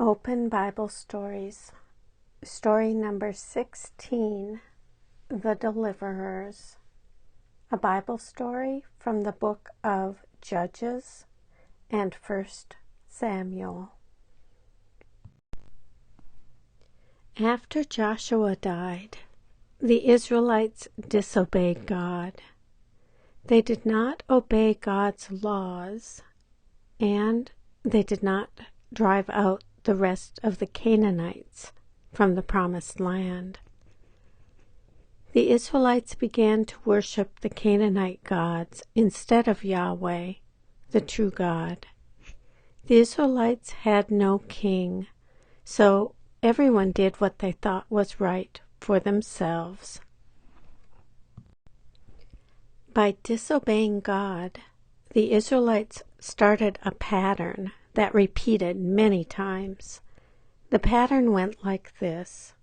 Open Bible Stories, Story number 16, The Deliverers, a Bible story from the book of Judges and 1 Samuel. After Joshua died, the Israelites disobeyed God. They did not obey God's laws, and they did not drive out the rest of the Canaanites from the promised land. The Israelites began to worship the Canaanite gods instead of Yahweh, the true God. The Israelites had no king, so everyone did what they thought was right for themselves. By disobeying God, the Israelites started a pattern that repeated many times. The pattern went like this.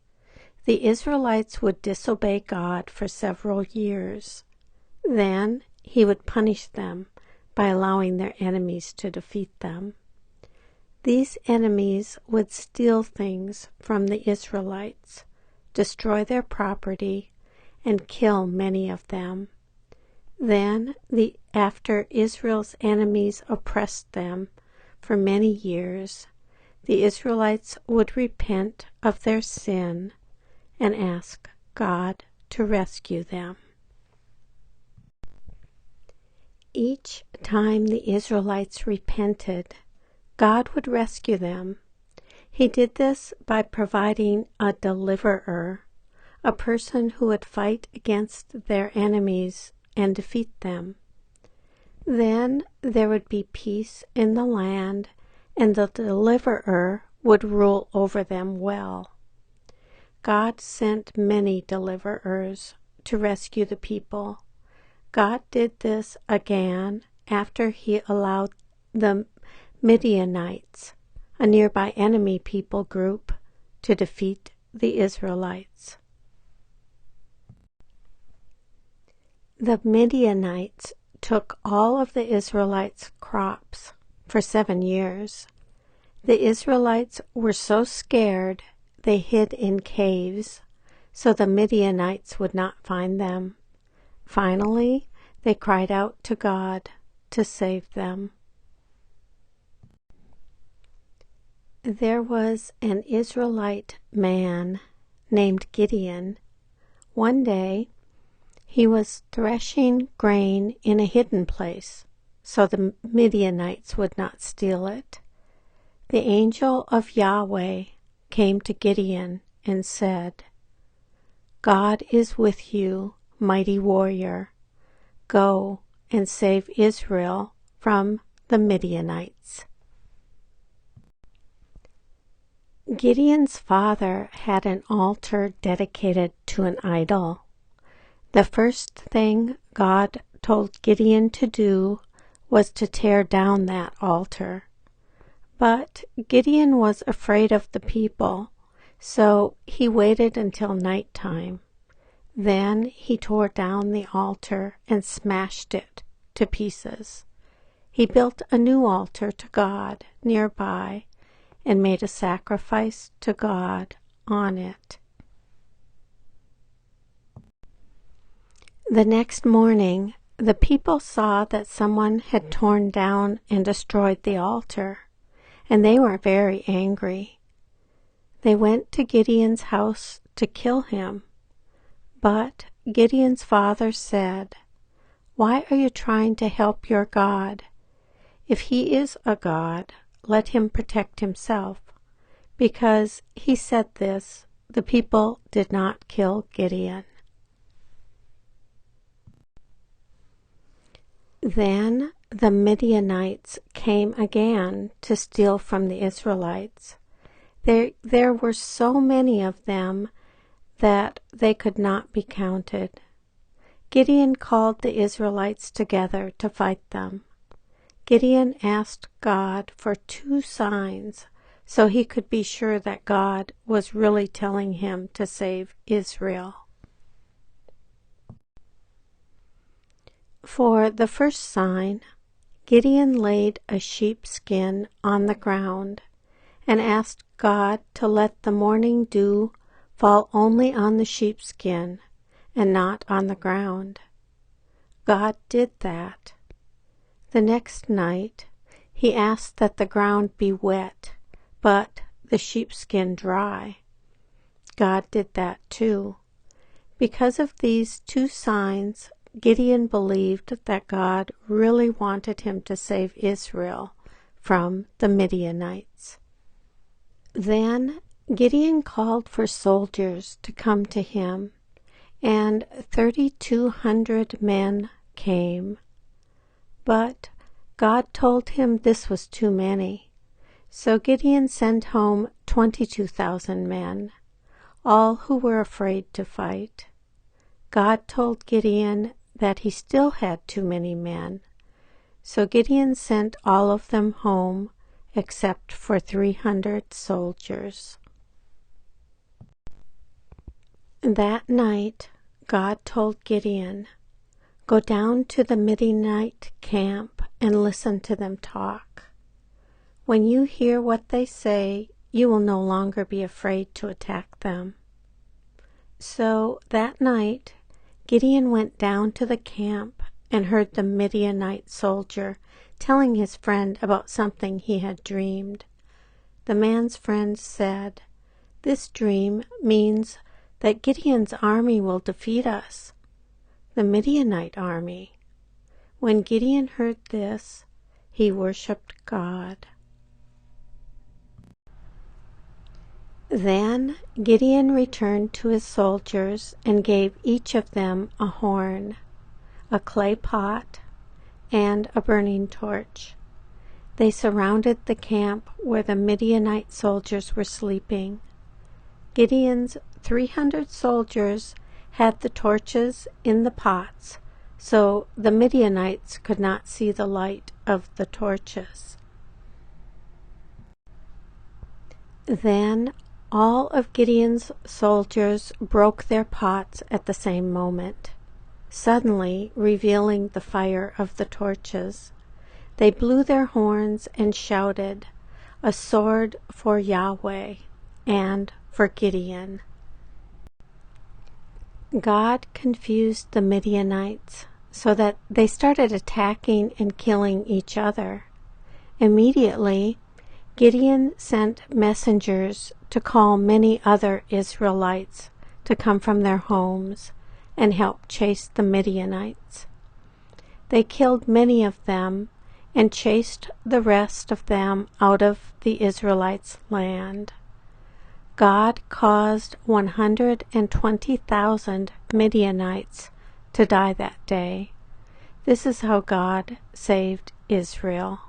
The Israelites would disobey God for several years. Then he would punish them by allowing their enemies to defeat them. These enemies would steal things from the Israelites, destroy their property, and kill many of them. Then, after Israel's enemies oppressed them for many years, the Israelites would repent of their sin and ask God to rescue them. Each time the Israelites repented, God would rescue them. He did this by providing a deliverer, a person who would fight against their enemies and defeat them. Then there would be peace in the land, and the deliverer would rule over them well. God sent many deliverers to rescue the people. God did this again after he allowed the Midianites, a nearby enemy people group, to defeat the Israelites. The Midianites took all of the Israelites' crops for 7 years. The Israelites were so scared they hid in caves so the Midianites would not find them. Finally, they cried out to God to save them. There was an Israelite man named Gideon. One day, he was threshing grain in a hidden place, so the Midianites would not steal it. The angel of Yahweh came to Gideon and said, "God is with you, mighty warrior. Go and save Israel from the Midianites." Gideon's father had an altar dedicated to an idol. The first thing God told Gideon to do was to tear down that altar. But Gideon was afraid of the people, so he waited until nighttime. Then he tore down the altar and smashed it to pieces. He built a new altar to God nearby and made a sacrifice to God on it. The next morning, the people saw that someone had torn down and destroyed the altar, and they were very angry. They went to Gideon's house to kill him. But Gideon's father said, "Why are you trying to help your God? If he is a God, let him protect himself." Because he said this, the people did not kill Gideon. Then the Midianites came again to steal from the Israelites. There were so many of them that they could not be counted. Gideon called the Israelites together to fight them. Gideon asked God for 2 signs so he could be sure that God was really telling him to save Israel. For the first sign, Gideon laid a sheepskin on the ground and asked God to let the morning dew fall only on the sheepskin and not on the ground. God did that. The next night, he asked that the ground be wet, but the sheepskin dry. God did that too. Because of these two signs, Gideon believed that God really wanted him to save Israel from the Midianites. Then Gideon called for soldiers to come to him, and 3,200 men came. But God told him this was too many, so Gideon sent home 22,000 men, all who were afraid to fight. God told Gideon that he still had too many men, so Gideon sent all of them home except for 300 soldiers. That night, God told Gideon, "Go down to the Midianite camp and listen to them talk. When you hear what they say, you will no longer be afraid to attack them." So that night, Gideon went down to the camp and heard the Midianite soldier telling his friend about something he had dreamed. The man's friend said, "This dream means that Gideon's army will defeat us, the Midianite army." When Gideon heard this, he worshipped God. Then Gideon returned to his soldiers and gave each of them a horn, a clay pot, and a burning torch. They surrounded the camp where the Midianite soldiers were sleeping. Gideon's 300 soldiers had the torches in the pots, so the Midianites could not see the light of the torches. Then all of Gideon's soldiers broke their pots at the same moment, suddenly revealing the fire of the torches. They blew their horns and shouted, "A sword for Yahweh and for Gideon." God confused the Midianites so that they started attacking and killing each other. Immediately, Gideon sent messengers to call many other Israelites to come from their homes and help chase the Midianites. They killed many of them and chased the rest of them out of the Israelites' land. God caused 120,000 Midianites to die that day. This is how God saved Israel.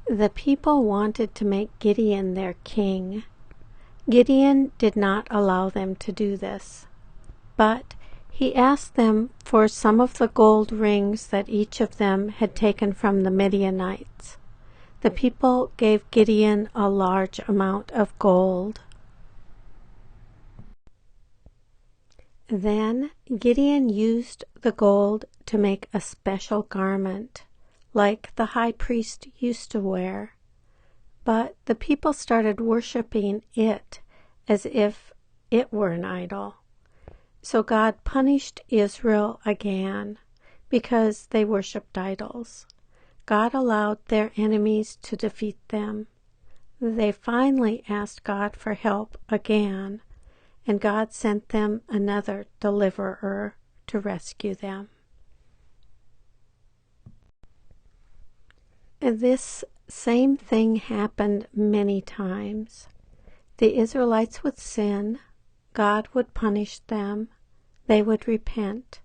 The people wanted to make Gideon their king. Gideon did not allow them to do this, but he asked them for some of the gold rings that each of them had taken from the Midianites. The people gave Gideon a large amount of gold. Then Gideon used the gold to make a special garment, like the high priest used to wear. But the people started worshiping it as if it were an idol. So God punished Israel again because they worshipped idols. God allowed their enemies to defeat them. They finally asked God for help again, and God sent them another deliverer to rescue them. This same thing happened many times. The Israelites would sin, God would punish them, they would repent,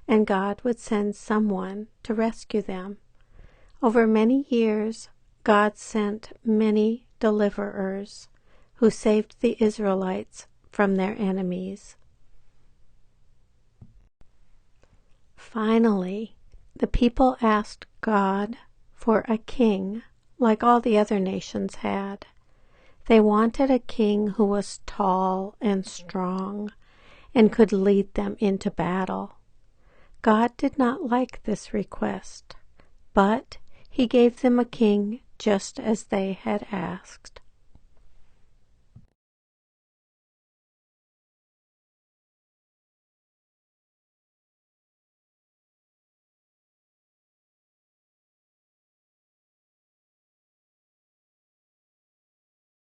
and God would send someone to rescue them. Over many years, God sent many deliverers who saved the Israelites from their enemies. Finally, the people asked God for a king like all the other nations had. They wanted a king who was tall and strong and could lead them into battle. God did not like this request, but He gave them a king just as they had asked.